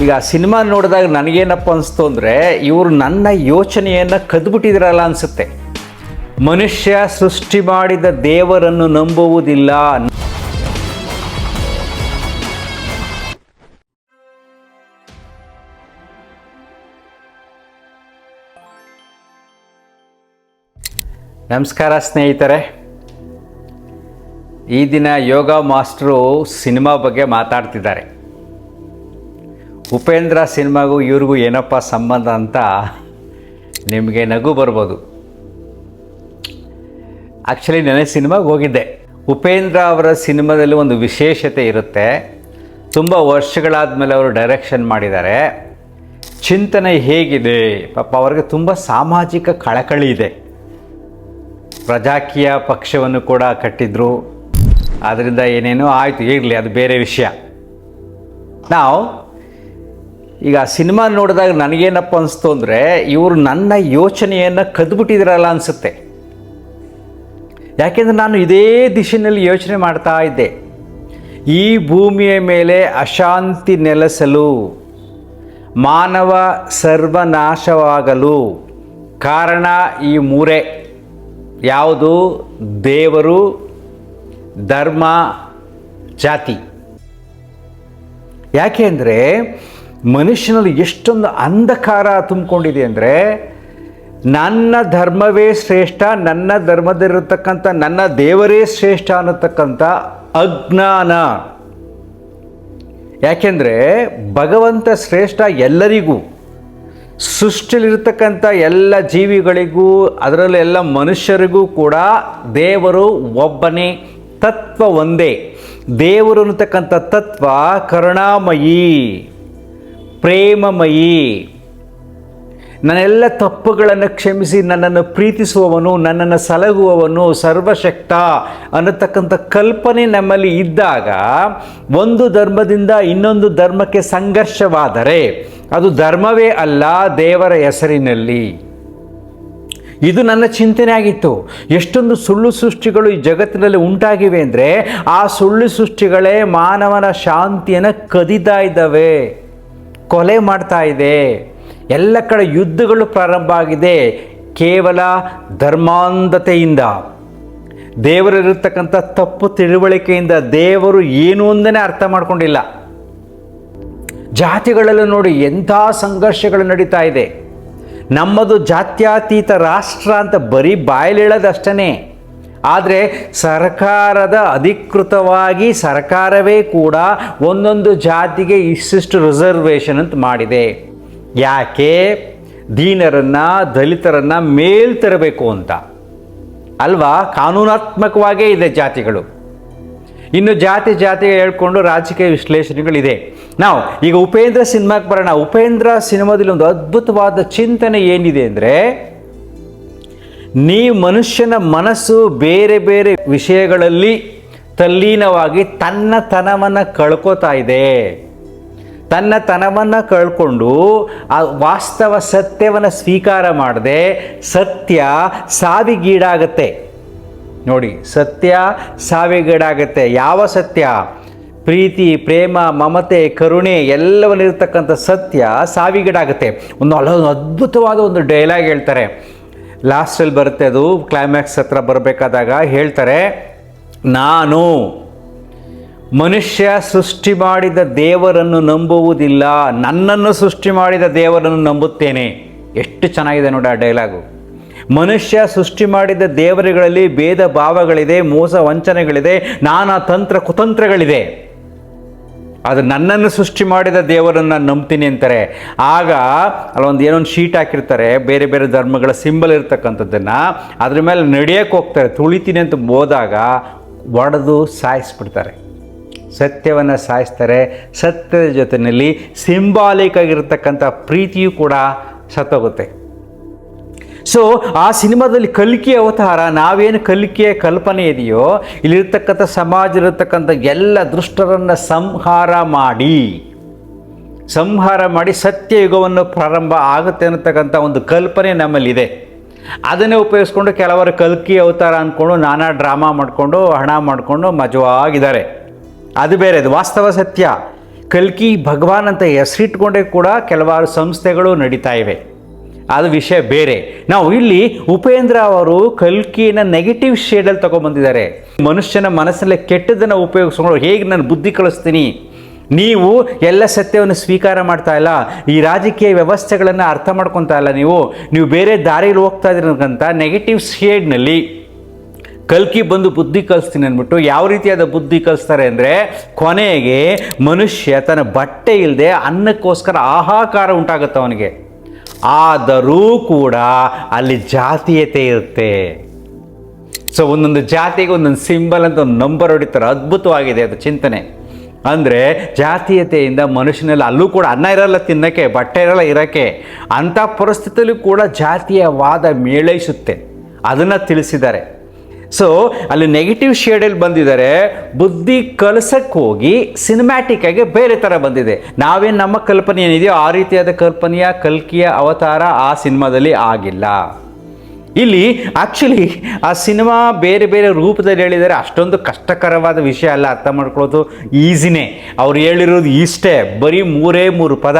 ಈಗ ಸಿನಿಮಾ ನೋಡಿದಾಗ ನನಗೇನಪ್ಪ ಅನಿಸ್ತು ಅಂದರೆ ಇವರು ನನ್ನ ಯೋಚನೆಯನ್ನು ಕದ್ಬಿಟ್ಟಿದ್ರಲ್ಲ ಅನಿಸುತ್ತೆ. ಮನುಷ್ಯ ಸೃಷ್ಟಿ ಮಾಡಿದ ದೇವರನ್ನು ನಂಬುವುದಿಲ್ಲ. ನಮಸ್ಕಾರ ಸ್ನೇಹಿತರೆ. ಈ ದಿನ ಯೋಗ ಮಾಸ್ಟ್ರು ಸಿನಿಮಾ ಬಗ್ಗೆ ಮಾತಾಡ್ತಿದ್ದಾರೆ. ಉಪೇಂದ್ರ ಸಿನಿಮಾಗೂ ಇವ್ರಿಗೂ ಏನಪ್ಪ ಸಂಬಂಧ ಅಂತ ನಿಮಗೆ ನಗು ಬರ್ಬೋದು. ಆ್ಯಕ್ಚುಲಿ ನನಗೆ ಸಿನಿಮಾಗೆ ಹೋಗಿದ್ದೆ. ಉಪೇಂದ್ರ ಅವರ ಸಿನಿಮಾದಲ್ಲಿ ಒಂದು ವಿಶೇಷತೆ ಇರುತ್ತೆ. ತುಂಬ ವರ್ಷಗಳಾದಮೇಲೆ ಅವರು ಡೈರೆಕ್ಷನ್ ಮಾಡಿದ್ದಾರೆ. ಚಿಂತನೆ ಹೇಗಿದೆ, ಪಾಪ ಅವ್ರಿಗೆ ತುಂಬ ಸಾಮಾಜಿಕ ಕಳಕಳಿ ಇದೆ. ಪ್ರಜಾಕೀಯ ಪಕ್ಷವನ್ನು ಕೂಡ ಕಟ್ಟಿದ್ರು. ಆದ್ದರಿಂದ ಏನೇನೋ ಆಯಿತು, ಇರಲಿ, ಅದು ಬೇರೆ ವಿಷಯ. ನಾವು ಈಗ ಸಿನಿಮಾ ನೋಡಿದಾಗ ನನಗೇನಪ್ಪ ಅನಿಸ್ತು ಅಂದರೆ ಇವರು ನನ್ನ ಯೋಚನೆಯನ್ನು ಕದ್ಬಿಟ್ಟಿದ್ರಲ್ಲ ಅನಿಸುತ್ತೆ. ಯಾಕೆಂದರೆ ನಾನು ಇದೇ ದಿಶೆಯಲ್ಲಿ ಯೋಚನೆ ಮಾಡ್ತಾ ಇದ್ದೆ. ಈ ಭೂಮಿಯ ಮೇಲೆ ಅಶಾಂತಿ ನೆಲೆಸಲು, ಮಾನವ ಸರ್ವನಾಶವಾಗಲು ಕಾರಣ ಈ ಮೂರೇ. ಯಾವುದು? ದೇವರು, ಧರ್ಮ, ಜಾತಿ. ಯಾಕೆ ಅಂದರೆ ಮನುಷ್ಯನಲ್ಲಿ ಎಷ್ಟೊಂದು ಅಂಧಕಾರ ತುಂಬಿಕೊಂಡಿದೆ ಅಂದರೆ, ನನ್ನ ಧರ್ಮವೇ ಶ್ರೇಷ್ಠ, ನನ್ನ ಧರ್ಮದಲ್ಲಿರತಕ್ಕಂಥ ನನ್ನ ದೇವರೇ ಶ್ರೇಷ್ಠ ಅನ್ನತಕ್ಕಂಥ ಅಜ್ಞಾನ. ಯಾಕೆಂದರೆ ಭಗವಂತ ಶ್ರೇಷ್ಠ ಎಲ್ಲರಿಗೂ, ಸೃಷ್ಟಿಯಲ್ಲಿರ್ತಕ್ಕಂಥ ಎಲ್ಲ ಜೀವಿಗಳಿಗೂ, ಅದರಲ್ಲೂ ಎಲ್ಲ ಮನುಷ್ಯರಿಗೂ ಕೂಡ ದೇವರು ಒಬ್ಬನೇ, ತತ್ವ ಒಂದೇ. ದೇವರು ಅನ್ನತಕ್ಕಂಥ ತತ್ವ ಕರುಣಾಮಯಿ, ಪ್ರೇಮಮಯಿ. ನನ್ನೆಲ್ಲ ತಪ್ಪುಗಳನ್ನು ಕ್ಷಮಿಸಿ ನನ್ನನ್ನು ಪ್ರೀತಿಸುವವನು, ನನ್ನನ್ನು ಸಲಹುವವನು, ಸರ್ವಶಕ್ತ ಅನ್ನತಕ್ಕಂಥ ಕಲ್ಪನೆ ನಮ್ಮಲ್ಲಿ ಇದ್ದಾಗ, ಒಂದು ಧರ್ಮದಿಂದ ಇನ್ನೊಂದು ಧರ್ಮಕ್ಕೆ ಸಂಘರ್ಷವಾದರೆ ಅದು ಧರ್ಮವೇ ಅಲ್ಲ, ದೇವರ ಹೆಸರಿನಲ್ಲಿ. ಇದು ನನ್ನ ಚಿಂತನೆ ಆಗಿತ್ತು. ಎಷ್ಟೊಂದು ಸುಳ್ಳು ಸೃಷ್ಟಿಗಳು ಈ ಜಗತ್ತಿನಲ್ಲಿ ಉಂಟಾಗಿವೆ ಅಂದರೆ ಆ ಸುಳ್ಳು ಸೃಷ್ಟಿಗಳೇ ಮಾನವನ ಶಾಂತಿಯನ್ನು ಕದಿತಾ ಇದ್ದಾವೆ, ಕೊಲೆ ಮಾಡ್ತಾ ಇದೆ. ಎಲ್ಲ ಕಡೆ ಯುದ್ಧಗಳು ಪ್ರಾರಂಭ ಆಗಿದೆ ಕೇವಲ ಧರ್ಮಾಂಧತೆಯಿಂದ, ದೇವರಲ್ಲಿರ್ತಕ್ಕಂಥ ತಪ್ಪು ತಿಳುವಳಿಕೆಯಿಂದ. ದೇವರು ಏನು ಒಂದನೇ ಅರ್ಥ ಮಾಡ್ಕೊಂಡಿಲ್ಲ. ಜಾತಿಗಳಲ್ಲೂ ನೋಡಿ ಎಂಥ ಸಂಘರ್ಷಗಳು ನಡೀತಾ ಇದೆ. ನಮ್ಮದು ಜಾತ್ಯತೀತ ರಾಷ್ಟ್ರ ಅಂತ ಬರೀ ಬಾಯಲ್ಲಿ ಹೇಳೋದಷ್ಟೇ. ಆದರೆ ಸರ್ಕಾರದ ಅಧಿಕೃತವಾಗಿ ಸರ್ಕಾರವೇ ಕೂಡ ಒಂದೊಂದು ಜಾತಿಗೆ ಇಷ್ಟಿಷ್ಟು ರಿಸರ್ವೇಷನ್ ಅಂತ ಮಾಡಿದೆ. ಯಾಕೆ? ದೀನರನ್ನು, ದಲಿತರನ್ನು ಮೇಲ್ತರಬೇಕು ಅಂತ ಅಲ್ವಾ? ಕಾನೂನಾತ್ಮಕವಾಗೇ ಇದೆ ಜಾತಿಗಳು. ಇನ್ನು ಜಾತಿಗೆ ಹೇಳ್ಕೊಂಡು ರಾಜಕೀಯ ವಿಶ್ಲೇಷಣೆಗಳಿದೆ. ನಾವು ಈಗ ಉಪೇಂದ್ರ ಸಿನಿಮಾಕ್ಕೆ ಬರೋಣ. ಉಪೇಂದ್ರ ಸಿನಿಮಾದಲ್ಲಿ ಒಂದು ಅದ್ಭುತವಾದ ಚಿಂತನೆ ಏನಿದೆ ಅಂದರೆ, ಮನುಷ್ಯನ ಮನಸ್ಸು ಬೇರೆ ಬೇರೆ ವಿಷಯಗಳಲ್ಲಿ ತಲ್ಲೀನವಾಗಿ ತನ್ನತನವನ್ನು ಕಳ್ಕೋತಾ ಇದೆ. ತನ್ನತನವನ್ನು ಕಳ್ಕೊಂಡು ಆ ವಾಸ್ತವ ಸತ್ಯವನ್ನು ಸ್ವೀಕಾರ ಮಾಡದೆ ಸತ್ಯ ಸಾವಿಗೀಡಾಗತ್ತೆ. ನೋಡಿ, ಸತ್ಯ ಸಾವಿಗೀಡಾಗತ್ತೆ. ಯಾವ ಸತ್ಯ? ಪ್ರೀತಿ, ಪ್ರೇಮ, ಮಮತೆ, ಕರುಣೆ ಎಲ್ಲವನ್ನಿರ್ತಕ್ಕಂಥ ಸತ್ಯ ಸಾವಿಗೀಡಾಗುತ್ತೆ. ಒಂದು ಅದ್ಭುತವಾದ ಒಂದು ಡೈಲಾಗ್ ಹೇಳ್ತಾರೆ, ಲಾಸ್ಟಲ್ಲಿ ಬರುತ್ತೆ, ಅದು ಕ್ಲೈಮ್ಯಾಕ್ಸ್ ಹತ್ರ ಬರಬೇಕಾದಾಗ ಹೇಳ್ತಾರೆ, ನಾನು ಮನುಷ್ಯ ಸೃಷ್ಟಿ ಮಾಡಿದ ದೇವರನ್ನು ನಂಬುವುದಿಲ್ಲ, ನನ್ನನ್ನು ಸೃಷ್ಟಿ ಮಾಡಿದ ದೇವರನ್ನು ನಂಬುತ್ತೇನೆ. ಎಷ್ಟು ಚೆನ್ನಾಗಿದೆ ನೋಡಿ ಆ ಡೈಲಾಗು. ಮನುಷ್ಯ ಸೃಷ್ಟಿ ಮಾಡಿದ ದೇವರುಗಳಲ್ಲಿ ಭೇದ ಭಾವಗಳಿದೆ, ಮೋಸ ವಂಚನೆಗಳಿದೆ, ನಾನಾ ತಂತ್ರ ಕುತಂತ್ರಗಳಿದೆ. ಅದು ನನ್ನನ್ನು ಸೃಷ್ಟಿ ಮಾಡಿದ ದೇವರನ್ನು ನಂಬ್ತೀನಿ ಅಂತಾರೆ. ಆಗ ಅಲ್ಲೊಂದು ಏನೊಂದು ಶೀಟ್ ಹಾಕಿರ್ತಾರೆ, ಬೇರೆ ಬೇರೆ ಧರ್ಮಗಳ ಸಿಂಬಲ್ ಇರ್ತಕ್ಕಂಥದ್ದನ್ನು, ಅದ್ರ ಮೇಲೆ ನಡೆಯೋಕ್ಕೆ ಹೋಗ್ತಾರೆ. ತುಳಿತೀನಿ ಅಂತ ಹೋದಾಗ ಒಡೆದು ಸಾಯಿಸ್ಬಿಡ್ತಾರೆ, ಸತ್ಯವನ್ನು ಸಾಯಿಸ್ತಾರೆ. ಸತ್ಯದ ಜೊತೆಯಲ್ಲಿ ಸಿಂಬಾಲಿಕ್ ಆಗಿರ್ತಕ್ಕಂಥ ಪ್ರೀತಿಯೂ ಕೂಡ ಸತ್ತೋಗುತ್ತೆ. ಸೊ ಆ ಸಿನಿಮಾದಲ್ಲಿ ಕಲ್ಕಿ ಅವತಾರ, ನಾವೇನು ಕಲ್ಕಿಯ ಕಲ್ಪನೆ ಇದೆಯೋ, ಇಲ್ಲಿರ್ತಕ್ಕಂಥ ಸಮಾಜದಲ್ಲಿರ್ತಕ್ಕಂಥ ಎಲ್ಲ ದುಷ್ಟರನ್ನು ಸಂಹಾರ ಮಾಡಿ ಸತ್ಯಯುಗವನ್ನು ಪ್ರಾರಂಭ ಆಗುತ್ತೆ ಅನ್ನತಕ್ಕಂಥ ಒಂದು ಕಲ್ಪನೆ ನಮ್ಮಲ್ಲಿದೆ. ಅದನ್ನೇ ಉಪಯೋಗಿಸ್ಕೊಂಡು ಕೆಲವರು ಕಲ್ಕಿ ಅವತಾರ ಅಂದ್ಕೊಂಡು ನಾನಾ ಡ್ರಾಮಾ ಮಾಡಿಕೊಂಡು ಹಣ ಮಾಡಿಕೊಂಡು ಮಜವಾಗಿದ್ದಾರೆ. ಅದು ಬೇರೆ, ಅದು ವಾಸ್ತವ ಸತ್ಯ. ಕಲ್ಕಿ ಭಗವಾನ್ ಅಂತ ಹೆಸರಿಟ್ಕೊಂಡೇ ಕೂಡ ಕೆಲವಾರು ಸಂಸ್ಥೆಗಳು ನಡೀತಾ ಇವೆ, ಅದು ವಿಷಯ ಬೇರೆ. ನಾವು ಇಲ್ಲಿ ಉಪೇಂದ್ರ ಅವರು ಕಲ್ಕಿನ ನೆಗೆಟಿವ್ ಶೇಡಲ್ಲಿ ತಗೊಂಡ್ಬಂದಿದ್ದಾರೆ. ಮನುಷ್ಯನ ಮನಸ್ಸಲ್ಲೇ ಕೆಟ್ಟದನ್ನು ಉಪಯೋಗಿಸ್ಕೊಂಡು ಹೇಗೆ ನಾನು ಬುದ್ಧಿ ಕಳಿಸ್ತೀನಿ, ನೀವು ಎಲ್ಲ ಸತ್ಯವನ್ನು ಸ್ವೀಕಾರ ಮಾಡ್ತಾ ಇಲ್ಲ, ಈ ರಾಜಕೀಯ ವ್ಯವಸ್ಥೆಗಳನ್ನು ಅರ್ಥ ಮಾಡ್ಕೊತಾ ಇಲ್ಲ, ನೀವು ಬೇರೆ ದಾರಿಯಲ್ಲಿ ಹೋಗ್ತಾ ಇದ್ದೀರಂತ ನೆಗೆಟಿವ್ ಶೇಡ್ನಲ್ಲಿ ಕಲ್ಕಿ ಬಂದು ಬುದ್ಧಿ ಕಲಿಸ್ತೀನಿ ಅಂದ್ಬಿಟ್ಟು ಯಾವ ರೀತಿಯಾದ ಬುದ್ಧಿ ಕಲಿಸ್ತಾರೆ ಅಂದರೆ, ಕೊನೆಗೆ ಮನುಷ್ಯ ತನ್ನ ಬಟ್ಟೆ ಇಲ್ಲದೆ ಅನ್ನಕ್ಕೋಸ್ಕರ ಹಾಹಾಕಾರ ಉಂಟಾಗುತ್ತೆ ಅವನಿಗೆ. ಆದರೂ ಕೂಡ ಅಲ್ಲಿ ಜಾತೀಯತೆ ಇರುತ್ತೆ. ಸೊ ಒಂದೊಂದು ಜಾತಿಗೆ ಒಂದೊಂದು ಸಿಂಬಲ್ ಅಂತ ಒಂದು ನಂಬರ್ ಹೊಡಿತಾರೆ. ಅದ್ಭುತವಾಗಿದೆ ಅದು ಚಿಂತನೆ. ಅಂದರೆ ಜಾತೀಯತೆಯಿಂದ ಮನುಷ್ಯನಲ್ಲಿ ಅಲ್ಲೂ ಕೂಡ ಅನ್ನ ಇರಲ್ಲ ತಿನ್ನೋಕ್ಕೆ, ಬಟ್ಟೆ ಇರಲ್ಲ ಇರೋಕ್ಕೆ, ಅಂಥ ಪರಿಸ್ಥಿತಿಯಲ್ಲೂ ಕೂಡ ಜಾತೀಯವಾದ ಮೇಳೈಸುತ್ತೆ, ಅದನ್ನು ತಿಳಿಸಿದ್ದಾರೆ. ಸೊ ಅಲ್ಲಿ ನೆಗೆಟಿವ್ ಶೇಡಲ್ಲಿ ಬಂದಿದ್ದಾರೆ. ಬುದ್ಧಿ ಕಲಿಸಕ್ಕೆ ಹೋಗಿ ಸಿನಿಮ್ಯಾಟಿಕ್ ಆಗಿ ಬೇರೆ ಥರ ಬಂದಿದೆ. ನಾವೇನು ನಮ್ಮ ಕಲ್ಪನೆ ಏನಿದೆಯೋ ಆ ರೀತಿಯಾದ ಕಲ್ಪನೆಯ ಕಲ್ಕಿಯ ಅವತಾರ ಆ ಸಿನಿಮಾದಲ್ಲಿ ಆಗಿಲ್ಲ. ಇಲ್ಲಿ ಆ್ಯಕ್ಚುಲಿ ಆ ಸಿನಿಮಾ ಬೇರೆ ಬೇರೆ ರೂಪದಲ್ಲಿ ಹೇಳಿದ್ದಾರೆ. ಅಷ್ಟೊಂದು ಕಷ್ಟಕರವಾದ ವಿಷಯ ಅಲ್ಲ, ಅರ್ಥ ಮಾಡ್ಕೊಳ್ಳೋದು ಈಸಿನೇ. ಅವ್ರು ಹೇಳಿರೋದು ಇಷ್ಟೇ, ಬರೀ 3 ಪದ.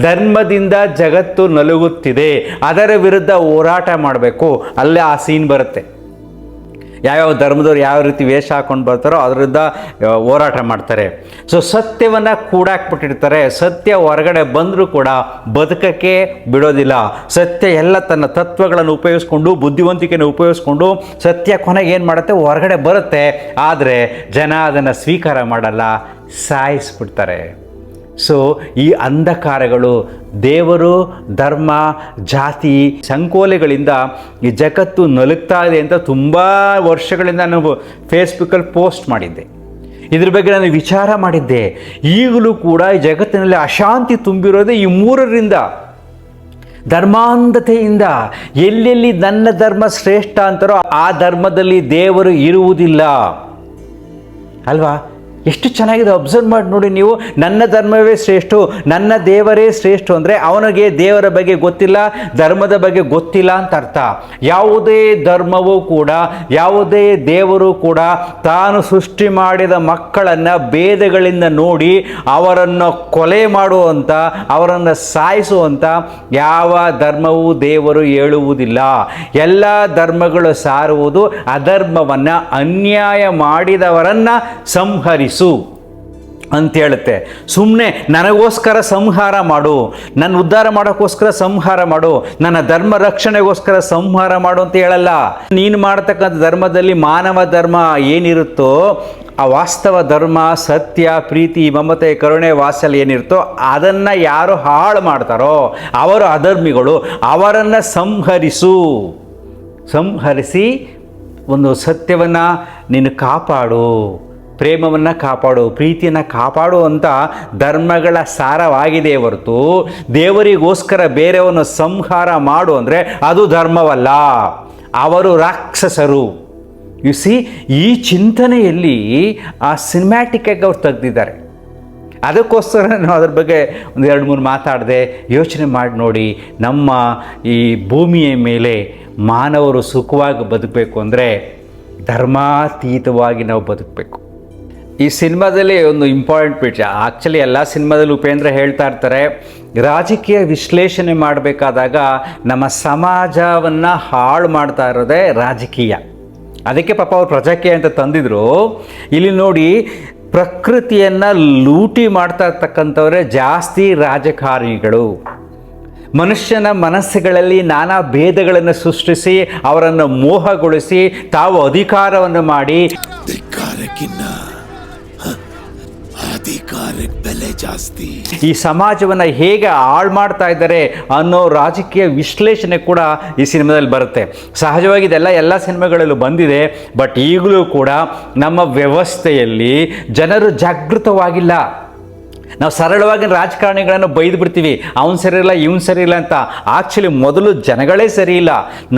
ಧರ್ಮದಿಂದ ಜಗತ್ತು ನಲುಗುತ್ತಿದೆ, ಅದರ ವಿರುದ್ಧ ಹೋರಾಟ ಮಾಡಬೇಕು. ಅಲ್ಲೇ ಆ ಸೀನ್ ಬರುತ್ತೆ. ಯಾವ್ಯಾವ ಧರ್ಮದವ್ರು ಯಾವ ರೀತಿ ವೇಷ ಹಾಕೊಂಡು ಬರ್ತಾರೋ ಅದರಿಂದ ಹೋರಾಟ ಮಾಡ್ತಾರೆ. ಸೊ ಸತ್ಯವನ್ನು ಕೂಡಾಕ್ಬಿಟ್ಟಿರ್ತಾರೆ. ಸತ್ಯ ಹೊರಗಡೆ ಬಂದರೂ ಕೂಡ ಬದುಕಕ್ಕೆ ಬಿಡೋದಿಲ್ಲ. ಸತ್ಯ ಎಲ್ಲ ತನ್ನ ತತ್ವಗಳನ್ನು ಉಪಯೋಗಿಸ್ಕೊಂಡು, ಬುದ್ಧಿವಂತಿಕೆಯನ್ನು ಉಪಯೋಗಿಸ್ಕೊಂಡು ಸತ್ಯ ಕೊನೆಗೆ ಏನು ಮಾಡುತ್ತೆ, ಹೊರಗಡೆ ಬರುತ್ತೆ. ಆದರೆ ಜನ ಅದನ್ನು ಸ್ವೀಕಾರ ಮಾಡಲ್ಲ, ಸಾಯಿಸ್ಬಿಡ್ತಾರೆ. ಸೊ ಈ ಅಂಧಕಾರಗಳು, ದೇವರು, ಧರ್ಮ, ಜಾತಿ ಸಂಕೋಲೆಗಳಿಂದ ಈ ಜಗತ್ತು ನಲುಗ್ತಾ ಇದೆ ಅಂತ ತುಂಬ ವರ್ಷಗಳಿಂದ ನಾನು ಫೇಸ್ಬುಕ್ಕಲ್ಲಿ ಪೋಸ್ಟ್ ಮಾಡಿದ್ದೆ. ಇದ್ರ ಬಗ್ಗೆ ನಾನು ವಿಚಾರ ಮಾಡಿದ್ದೆ. ಈಗಲೂ ಕೂಡ ಈ ಜಗತ್ತಿನಲ್ಲಿ ಅಶಾಂತಿ ತುಂಬಿರೋದೇ ಈ 3ರಿಂದ. ಧರ್ಮಾಂಧತೆಯಿಂದ. ಎಲ್ಲೆಲ್ಲಿ ನನ್ನ ಧರ್ಮ ಶ್ರೇಷ್ಠ ಅಂತಾರೋ ಆ ಧರ್ಮದಲ್ಲಿ ದೇವರು ಇರುವುದಿಲ್ಲ ಅಲ್ವಾ? ಎಷ್ಟು ಚೆನ್ನಾಗಿದೆ, ಅಬ್ಸರ್ವ್ ಮಾಡಿ ನೋಡಿ ನೀವು. ನನ್ನ ಧರ್ಮವೇ ಶ್ರೇಷ್ಠ, ನನ್ನ ದೇವರೇ ಶ್ರೇಷ್ಠ ಅಂದರೆ ಅವನಿಗೆ ದೇವರ ಬಗ್ಗೆ ಗೊತ್ತಿಲ್ಲ, ಧರ್ಮದ ಬಗ್ಗೆ ಗೊತ್ತಿಲ್ಲ ಅಂತ ಅರ್ಥ. ಯಾವುದೇ ಧರ್ಮವೂ ಕೂಡ, ಯಾವುದೇ ದೇವರು ಕೂಡ ತಾನು ಸೃಷ್ಟಿ ಮಾಡಿದ ಮಕ್ಕಳನ್ನು ಭೇದಗಳಿಂದ ನೋಡಿ ಅವರನ್ನು ಕೊಲೆ ಮಾಡುವಂಥ, ಅವರನ್ನು ಸಾಯಿಸುವಂಥ ಯಾವ ಧರ್ಮವೂ ದೇವರು ಹೇಳುವುದಿಲ್ಲ. ಎಲ್ಲ ಧರ್ಮಗಳು ಸಾರುವುದು ಅಧರ್ಮವನ್ನು, ಅನ್ಯಾಯ ಮಾಡಿದವರನ್ನು ಸಂಹರಿಸು ಅಂತ ಹೇಳುತ್ತೆ. ಸುಮ್ಮನೆ ನನಗೋಸ್ಕರ ಸಂಹಾರ ಮಾಡು, ನನ್ನ ಉದ್ಧಾರ ಮಾಡೋಕ್ಕೋಸ್ಕರ ಸಂಹಾರ ಮಾಡು, ನನ್ನ ಧರ್ಮ ರಕ್ಷಣೆಗೋಸ್ಕರ ಸಂಹಾರ ಮಾಡು ಅಂತ ಹೇಳಲ್ಲ. ನೀನು ಮಾಡ್ತಕ್ಕಂಥ ಧರ್ಮದಲ್ಲಿ ಮಾನವ ಧರ್ಮ ಏನಿರುತ್ತೋ ಆ ವಾಸ್ತವ ಧರ್ಮ, ಸತ್ಯ, ಪ್ರೀತಿ, ಮಮತೆ, ಕರುಣೆ, ವಾತ್ಸಲ್ಯ ಏನಿರುತ್ತೋ ಅದನ್ನು ಯಾರು ಹಾಳು ಮಾಡ್ತಾರೋ ಅವರು ಅಧರ್ಮಿಗಳು. ಅವರನ್ನು ಸಂಹರಿಸಿ ಒಂದು ಸತ್ಯವನ್ನು ನೀನು ಕಾಪಾಡು, ಪ್ರೇಮವನ್ನು ಕಾಪಾಡು, ಪ್ರೀತಿಯನ್ನು ಕಾಪಾಡು ಅಂತ ಧರ್ಮಗಳ ಸಾರವಾಗಿದೆ ಹೊರತು ದೇವರಿಗೋಸ್ಕರ ಬೇರೆಯನ್ನು ಸಂಹಾರ ಮಾಡು ಅಂದರೆ ಅದು ಧರ್ಮವಲ್ಲ. ಅವರು ರಾಕ್ಷಸರು. ಯು ಸಿ, ಈ ಚಿಂತನೆಯಲ್ಲಿ ಆ ಸಿನಿಮ್ಯಾಟಿಕ್ಕಾಗಿ ಅವ್ರು ತೆಗೆದಿದ್ದಾರೆ. ಅದಕ್ಕೋಸ್ಕರ ನಾನು ಅದ್ರ ಬಗ್ಗೆ 1-2-3 ಮಾತಾಡಿದೆ. ಯೋಚನೆ ಮಾಡಿ ನೋಡಿ, ನಮ್ಮ ಈ ಭೂಮಿಯ ಮೇಲೆ ಮಾನವರು ಸುಖವಾಗಿ ಬದುಕಬೇಕು ಅಂದರೆ ಧರ್ಮಾತೀತವಾಗಿ ನಾವು ಬದುಕಬೇಕು. ಈ ಸಿನಿಮಾದಲ್ಲಿ ಒಂದು ಇಂಪಾರ್ಟೆಂಟ್ ವಿಷಯ, ಆ್ಯಕ್ಚುಲಿ ಎಲ್ಲ ಸಿನಿಮಾದಲ್ಲಿ ಉಪೇಂದ್ರ ಹೇಳ್ತಾ ಇರ್ತಾರೆ, ರಾಜಕೀಯ ವಿಶ್ಲೇಷಣೆ ಮಾಡಬೇಕಾದಾಗ ನಮ್ಮ ಸಮಾಜವನ್ನು ಹಾಳು ಮಾಡ್ತಾ ಇರೋದೇ ರಾಜಕೀಯ. ಅದಕ್ಕೆ ಪಾಪ ಅವ್ರು ಪ್ರಜಾಕೀಯ ಅಂತ ತಂದಿದ್ರು. ಇಲ್ಲಿ ನೋಡಿ, ಪ್ರಕೃತಿಯನ್ನು ಲೂಟಿ ಮಾಡ್ತಾ ಇರ್ತಕ್ಕಂಥವರೇ ಜಾಸ್ತಿ ರಾಜಕಾರಣಿಗಳು. ಮನುಷ್ಯನ ಮನಸ್ಸುಗಳಲ್ಲಿ ನಾನಾ ಭೇದಗಳನ್ನು ಸೃಷ್ಟಿಸಿ ಅವರನ್ನು ಮೋಹಗೊಳಿಸಿ ತಾವು ಅಧಿಕಾರವನ್ನು ಮಾಡಿ ಅಧಿಕಾರಕ್ಕೆ ಬೆಲೆ ಜಾಸ್ತಿ, ಈ ಸಮಾಜವನ್ನು ಹೇಗೆ ಹಾಳು ಮಾಡ್ತಾ ಇದ್ದಾರೆ ಅನ್ನೋ ರಾಜಕೀಯ ವಿಶ್ಲೇಷಣೆ ಕೂಡ ಈ ಸಿನಿಮಾದಲ್ಲಿ ಬರುತ್ತೆ. ಸಹಜವಾಗಿ ಇದೆಲ್ಲ ಎಲ್ಲ ಸಿನಿಮಾಗಳಲ್ಲೂ ಬಂದಿದೆ. ಬಟ್ ಈಗಲೂ ಕೂಡ ನಮ್ಮ ವ್ಯವಸ್ಥೆಯಲ್ಲಿ ಜನರು ಜಾಗೃತವಾಗಿಲ್ಲ. ನಾವು ಸರಳವಾಗಿ ರಾಜಕಾರಣಿಗಳನ್ನು ಬೈದು ಬಿಡ್ತೀವಿ, ಅವನು ಸರಿ ಇಲ್ಲ, ಇವನು ಸರಿ ಇಲ್ಲ ಅಂತ. ಆ್ಯಕ್ಚುಲಿ ಮೊದಲು ಜನಗಳೇ ಸರಿ ಇಲ್ಲ.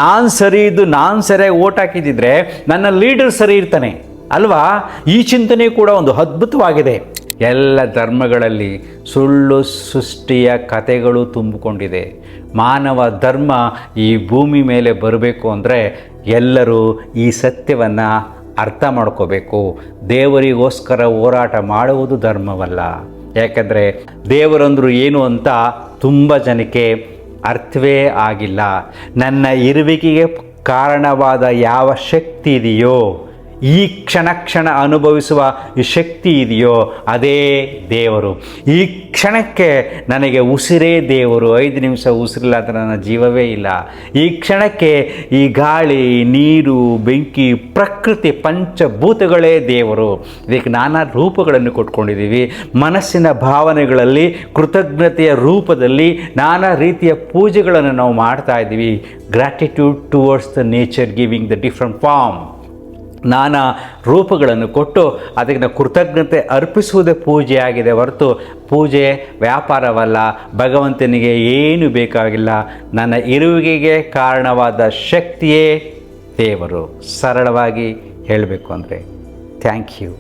ನಾನು ಸರಿ ಇದ್ದು ನಾನು ಸರಿಯಾಗಿ ಓಟ್ ಹಾಕಿದ್ದಿದ್ರೆ ನನ್ನ ಲೀಡರ್ ಸರಿ ಇರ್ತಾನೆ ಅಲ್ವಾ? ಈ ಚಿಂತನೆ ಕೂಡ ಒಂದು ಅದ್ಭುತವಾಗಿದೆ. ಎಲ್ಲ ಧರ್ಮಗಳಲ್ಲಿ ಸುಳ್ಳು ಸೃಷ್ಟಿಯ ಕಥೆಗಳು ತುಂಬಿಕೊಂಡಿದೆ. ಮಾನವ ಧರ್ಮ ಈ ಭೂಮಿ ಮೇಲೆ ಬರಬೇಕು ಅಂದರೆ ಎಲ್ಲರೂ ಈ ಸತ್ಯವನ್ನು ಅರ್ಥ ಮಾಡ್ಕೋಬೇಕು. ದೇವರಿಗೋಸ್ಕರ ಹೋರಾಟ ಮಾಡುವುದು ಧರ್ಮವಲ್ಲ, ಯಾಕಂದರೆ ದೇವರಂದ್ರು ಏನು ಅಂತ ತುಂಬ ಜನಕ್ಕೆ ಅರ್ಥವೇ ಆಗಿಲ್ಲ. ನನ್ನ ಇರುವಿಕೆಗೆ ಕಾರಣವಾದ ಯಾವ ಶಕ್ತಿ ಇದೆಯೋ, ಈ ಕ್ಷಣ ಅನುಭವಿಸುವ ಈ ಶಕ್ತಿ ಇದೆಯೋ ಅದೇ ದೇವರು. ಈ ಕ್ಷಣಕ್ಕೆ ನನಗೆ ಉಸಿರೇ ದೇವರು. 5 ನಿಮಿಷ ಉಸಿರಿಲ್ಲ ಅಂದರೆ ನನ್ನ ಜೀವವೇ ಇಲ್ಲ. ಈ ಕ್ಷಣಕ್ಕೆ ಈ ಗಾಳಿ, ನೀರು, ಬೆಂಕಿ, ಪ್ರಕೃತಿ, ಪಂಚಭೂತಗಳೇ ದೇವರು. ಇದಕ್ಕೆ ನಾನಾ ರೂಪಗಳನ್ನು ಕೊಟ್ಕೊಂಡಿದ್ದೀವಿ. ಮನಸ್ಸಿನ ಭಾವನೆಗಳಲ್ಲಿ ಕೃತಜ್ಞತೆಯ ರೂಪದಲ್ಲಿ ನಾನಾ ರೀತಿಯ ಪೂಜೆಗಳನ್ನು ನಾವು ಮಾಡ್ತಾ ಇದ್ದೀವಿ. Gratitude towards the nature giving the different form. ನಾನಾ ರೂಪಗಳನ್ನು ಕೊಟ್ಟು ಅದಕ್ಕೆ ಕೃತಜ್ಞತೆ ಅರ್ಪಿಸುವುದೇ ಪೂಜೆಯಾಗಿದೆ ಹೊರತು ಪೂಜೆ ವ್ಯಾಪಾರವಲ್ಲ. ಭಗವಂತನಿಗೆ ಏನು ಬೇಕಾಗಿಲ್ಲ. ನನ್ನ ಇರುವಿಕೆಗೆ ಕಾರಣವಾದ ಶಕ್ತಿಯೇ ದೇವರು. ಸರಳವಾಗಿ ಹೇಳಬೇಕು ಅಂದರೆ ಥ್ಯಾಂಕ್ ಯು.